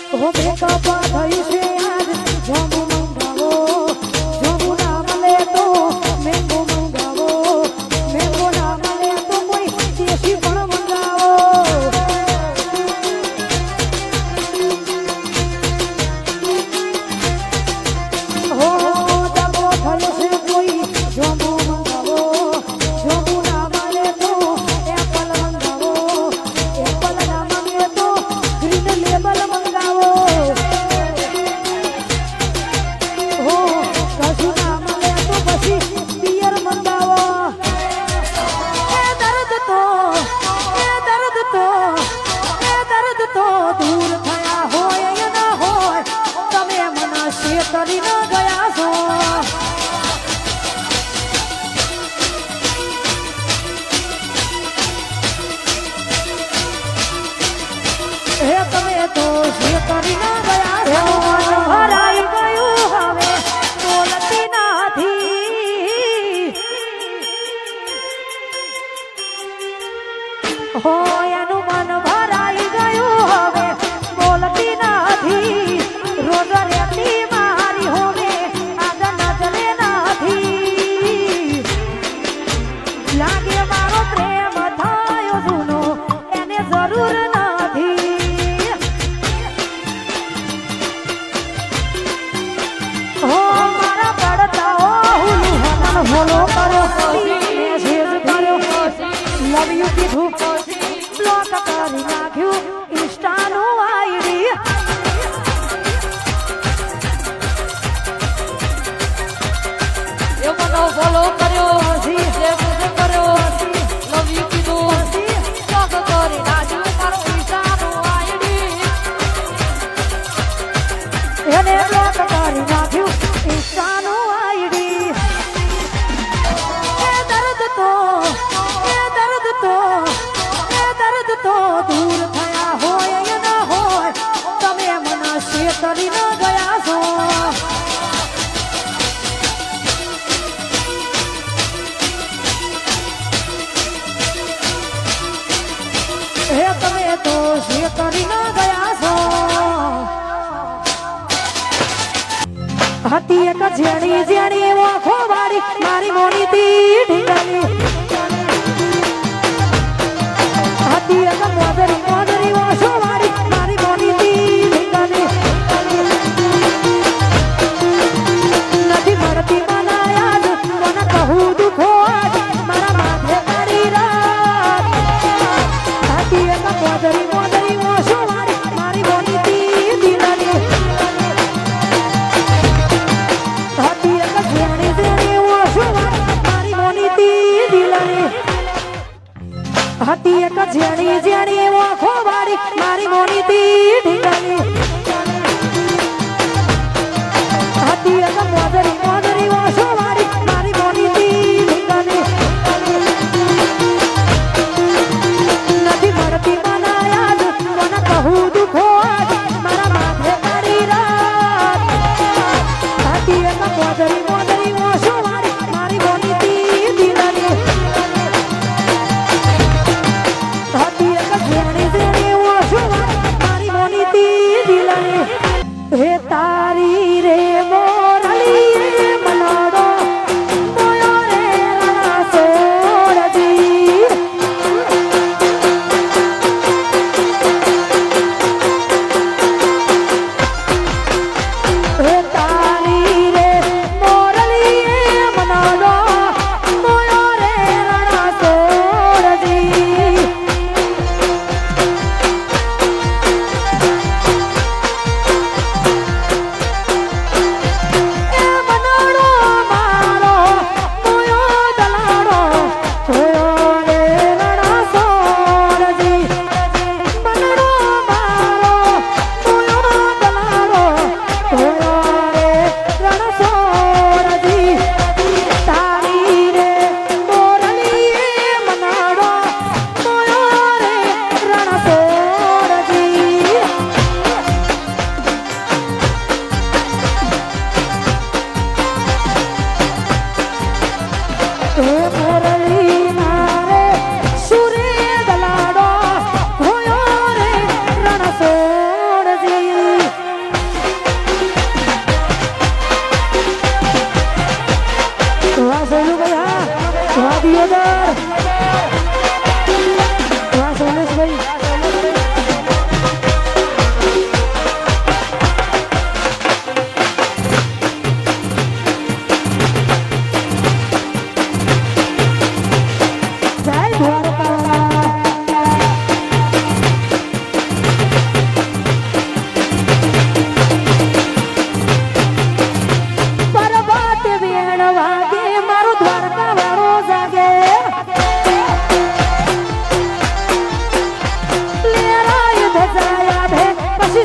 હો બેકઅપ થયું છે આજ જાંબુ મંગાવો જાંબુ ના મળે તો મેંગો મંગાવો મેંગો ના મળે તો કોઈ દેશી પણ મંગાવો હો જાંબુ થયું છે કોઈ જાંબુ મંગાવો જાંબુ ના મળે તો એપલ મંગાવો એપલ ના મળે તો ગ્રીન લેબલ મંગાવો હો કશું ના મળે તો પછી પિયર મંગાવો એ દર્દ તો દૂર થયા હોય એ ના હોય તમે મના શેતરી ન ગયા છો હે તમે તો શેતરી ન ગયા છો હરાઈ ગયું હવે બોલતી નથી હો એનું મન ભરાઈ ગયું હવે બોલતી નથી રોજ રેતી મારી હોવે આજ નજરે નથી લાગે મારો પ્રેમ થયો જૂનો એને જરૂર નથી હો મારા પડતાઓ હુલું હમણ હોલો કર્યો મેસેજ કર્યો લવ યુ કીધું બ્લોક કરી નાખ્યું ઇન્સ્ટાનું આઈડી એ મને ફોલો કર્યો હસી જે મુજે કર્યો હસી લવ યુ કીધું હસી લોક કરી નાખ્યું મારો ઈશાનું આઈડી એને બ્લોક કરી નાખ્યું ઇન્સ્ટાનું આઈડી એ દર્દ તો દૂર થયા હોય એ ના હોય તમે મના શેતરી ન ગયા છો હે તમે તો શેતરી ન ગયા છો હતી એક ઝેણી ઝેણી ઓખો વાળી મારી મોની તી ઢીંગલી હતી એક મોદરી મોદરી ઓછો વાળી મારી મોની તી ઢીંગલી નથી મળતી મને યાદ મને કહું દુખો આજ મારા માથે તારી રાત હતી એક મોદરી મોદરી ઓછો વાળી મારી મોની તી ઢીંગલી હતી એક ઝેણી ઝેણી ઓછો વાળી મારી મોની તી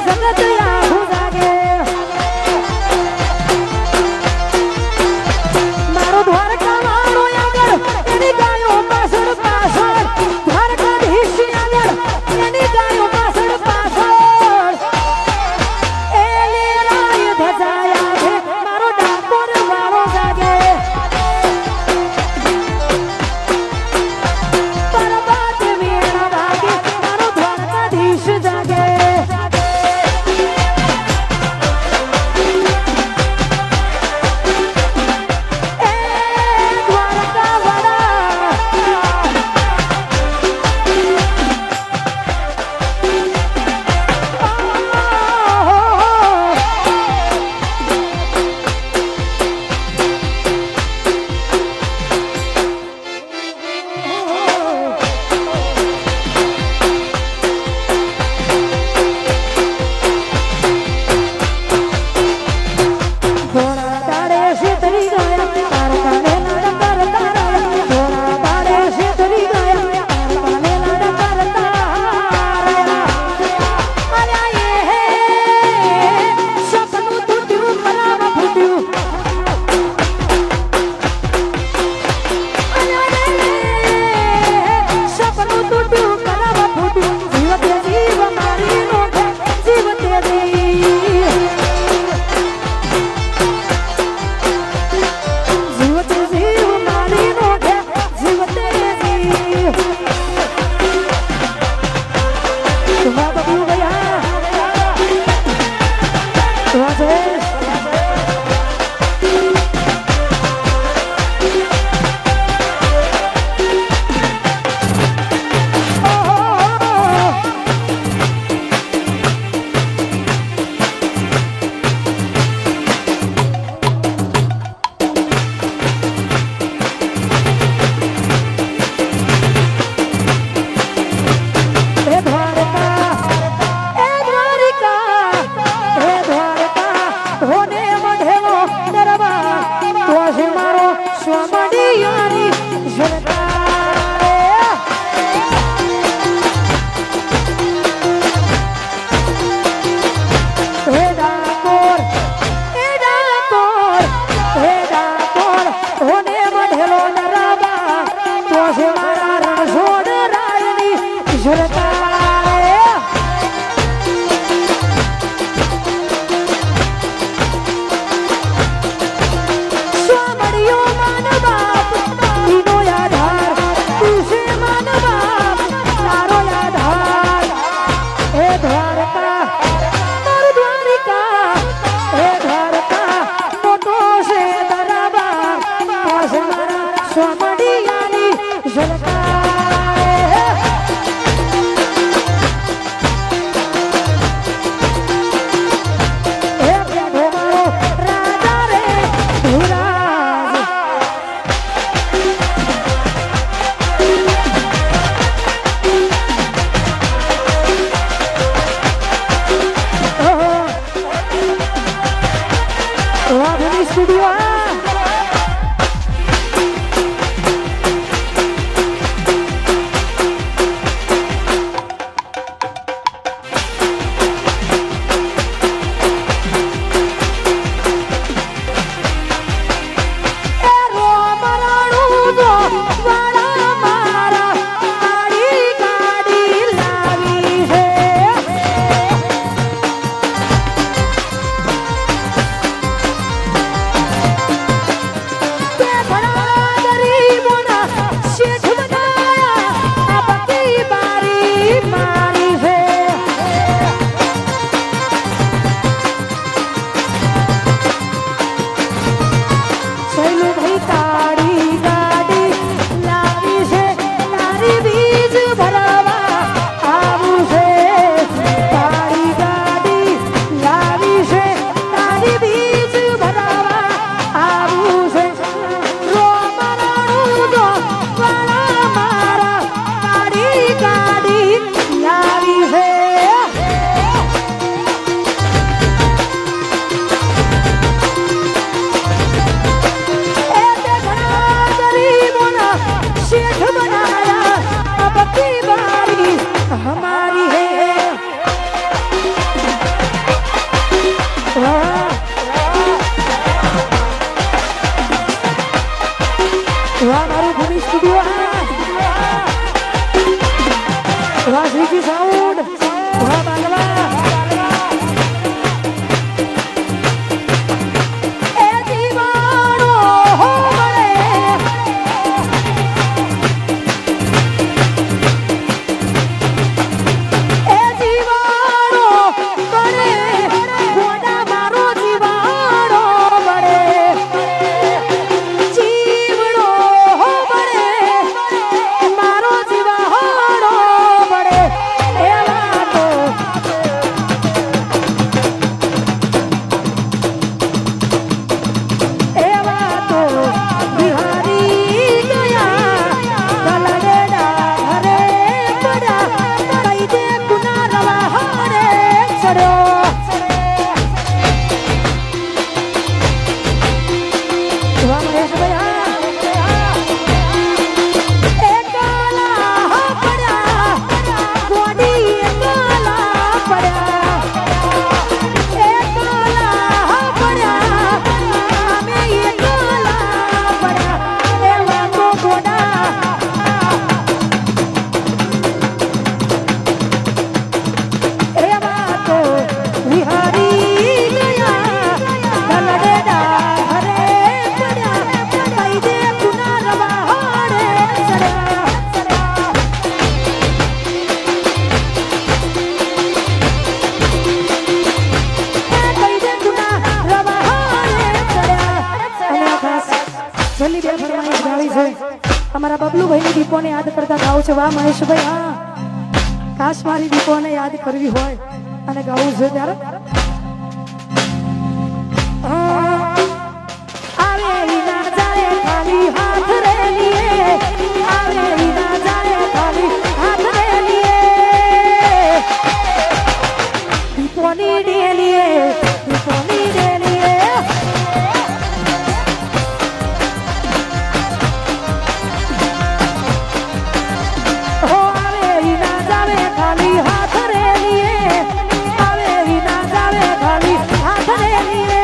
જગત આખું જાગે મારો દ્વારકા વાળો આગળ એની ગાયો પાછળ પાછળ દ્વારકાધીશ આગળ એની ગાયો પાછળ પાછળ એ લીલાય ધજાયા છે મારો ડાકોર વાળો જાગે પરબત વીણા વાગે મારો દ્વારકાધીશ જાગે અમારા બબલુભાઈની દીપોને યાદ કરતા ગાવું છે વાહ મહેશભાઈ હા ખાસ મારી દીપોને યાદ કરવી હોય અને ગાવું છે ત્યારે આવે વિના જાય ખાલી હાથ રે લીએ આવે વિના જાય ખાલી હાથ રે લીએ દીપોની ડેલીએ દીપોની ડેલીએ હો આવે વિના જાવે ખાલી હાથ રે લીએ આવે વિના જાવે ખાલી હાથ રે લીએ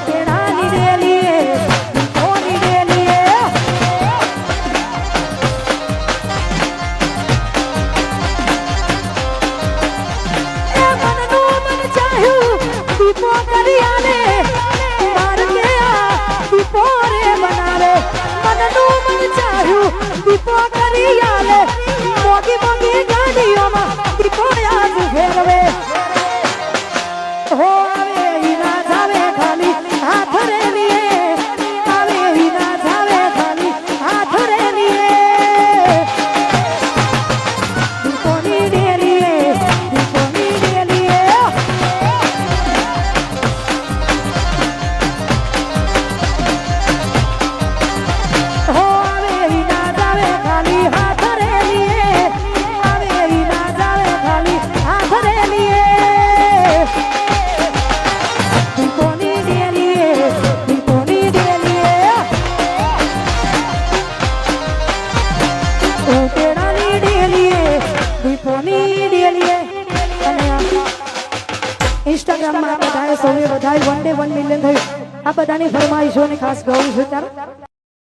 તેડાની ડેલીએ દીપોની ડેલીએ એ મનનું મન ચાહ્યું દીપો કરી આલે માર કે આ દીપો રે બનાવે મનનું મન ચાહ્યું દીપો કરી આલે મોગી મોગી ગાડીઓમાં દીપો યાદ ફેરવે હો આવે વિના જાવે ખાલી હાથ રે લીએ આવે વિના જાવે ખાલી હાથ રે લીએ દીપોની ડેલીએ દીપોની ડેલીએ હો આવે વિના જાવે ખાલી હાથ રે લીએ આવે વિના જાવે ખાલી હાથ રે લીએ દીપોની ડેલીએ દીપોની ડેલીએ ઉતેડાની ડેલીએ દીપોની ડેલીએ અને ઇન્સ્ટાગ્રામમાં બધાએ સૌએ બધાએ 1 day 1 million થયું આ બધાની ફરમાઈશોને ખાસ ગાવું છે ત્યારે